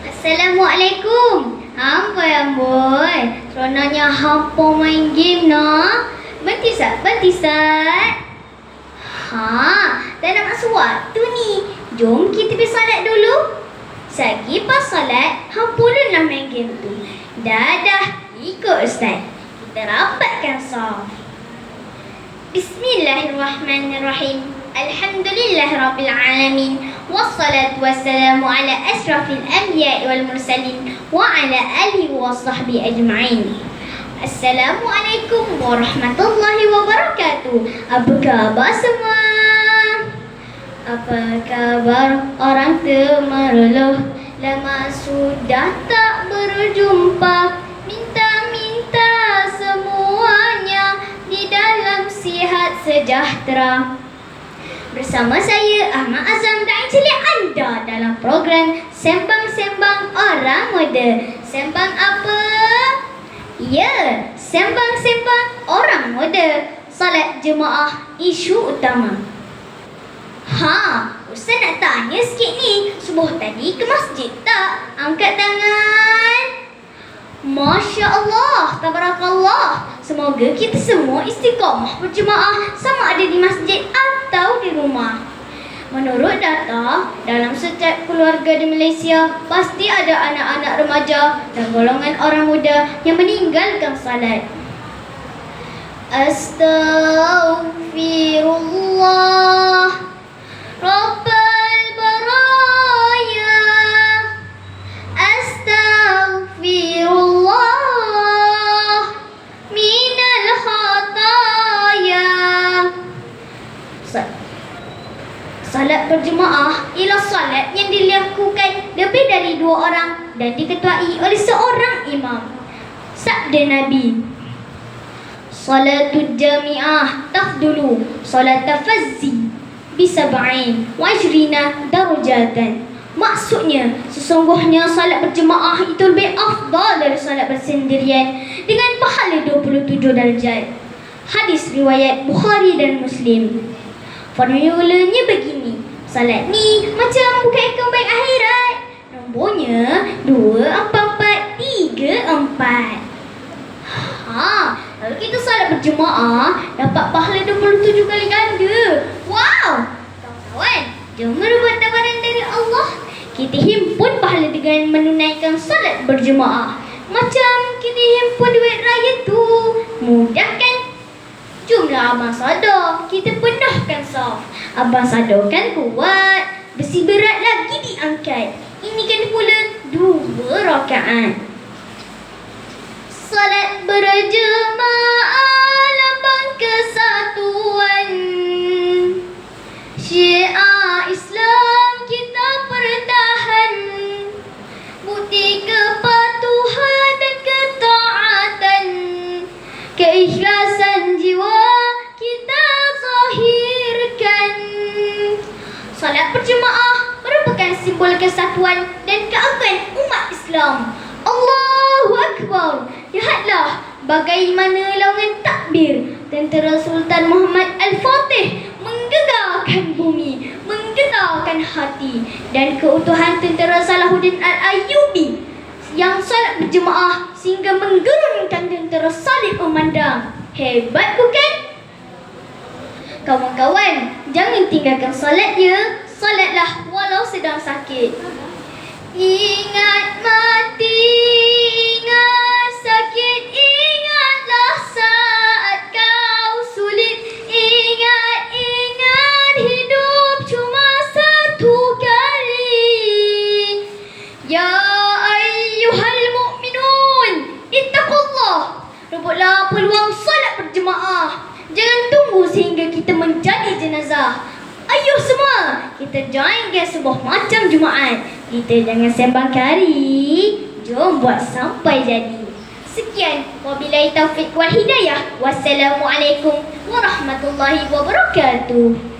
Assalamualaikum. Amboi. Seronoknya hampa main game nak. Bantisat. Dah nak masuk waktu ni. Jom kita pergi solat dulu. Sagi pas solat, hampa dulu main game tu. Dah. Ikut Ustaz. Kita rapatkan saf. Bismillahirrahmanirrahim. Alhamdulillahirrabbilalamin. Wassalatu wassalamu ala ashrafil anbiya'i wal mursalin wa ala alihi wa sahbihi ajma'in. Assalamualaikum warahmatullahi wabarakatuh. Apa khabar semua? Apa khabar orang temerloh? Lama sudah tak berjumpa. Minta semuanya di dalam sihat sejahtera. Bersama saya Ahmad Azam dan celik anda dalam program Sembang-Sembang Orang Muda. Sembang apa? Ya, Sembang-Sembang Orang Muda. Solat jemaah isu utama. Ustaz nak tanya sikit ni. Subuh tadi ke masjid tak? Angkat tangan. Masya Allah, tabarakallah. Semoga kita semua istiqamah berjemaah sama ada di masjid atau di rumah. Menurut data, dalam setiap keluarga di Malaysia pasti ada anak-anak remaja dan golongan orang muda yang meninggalkan salat. Astaghfirullah Rabbal baraya. Astaghfirullah minal khataya. Salat berjemaah ialah salat yang dilakukan lebih dari 2 orang dan diketuai oleh seorang imam. Sabda Nabi, salatul jami'ah tafdulu salat fazzi bisab'in wa 20 darajatan. Maksudnya, sesungguhnya salat berjemaah itu lebih afdal dari salat bersendirian dengan pahala 27 darjat. Hadis riwayat Bukhari dan Muslim. Formulanya begini. Salat ni macam buka akaun bank akhirat. Nombornya 24434. Kalau kita salat berjemaah dapat pahala 27 kali ganda. Wow! Kawan-kawan, jom merebut tawaran dari Allah. Kita himpun pahala dengan menunaikan salat berjemaah. Macam kita himpun duit raya tu. Mudah kan? Jumlah abang sadar, kita penuhkan saf. Abang sadar kan kuat. Besi berat lagi diangkat. Ini kan pula 2 rakaat. Salat berjemaah lambang kesatuan. Syiar Islam kita pertahan. Bukti kepatuhan dan ketaatan. Keikhlasan jiwa kita zahirkan. Salat berjemaah merupakan simbol kesatuan dan keagungan umat Islam. Allahu Akbar. Lihatlah bagaimana laungan takbir tentera Sultan Muhammad Al-Fatih menggegarkan bumi, menggetarkan hati, dan keutuhan tentera Salahuddin Al-Ayyubi yang salat berjemaah sehingga menggerunkan tentera salib memandang. Hebat bukan? Kawan-kawan, jangan tinggalkan salat ya. Salatlah walau sedang sakit. Ingat mati, ingat sakit, ingatlah saat kau sulit. Ingat hidup cuma satu kali. Ya ayyuhal mu'minun, ittaqullah. Rebutlah peluang salat berjemaah. Jangan tunggu sehingga kita menjadi jenazah. Ayuh semua, kita joinkan sebuah macam Jumaat. Kita jangan sembang kari. Jom buat sampai jadi. Sekian, wabillahi taufiq wal hidayah. Wassalamualaikum warahmatullahi wabarakatuh.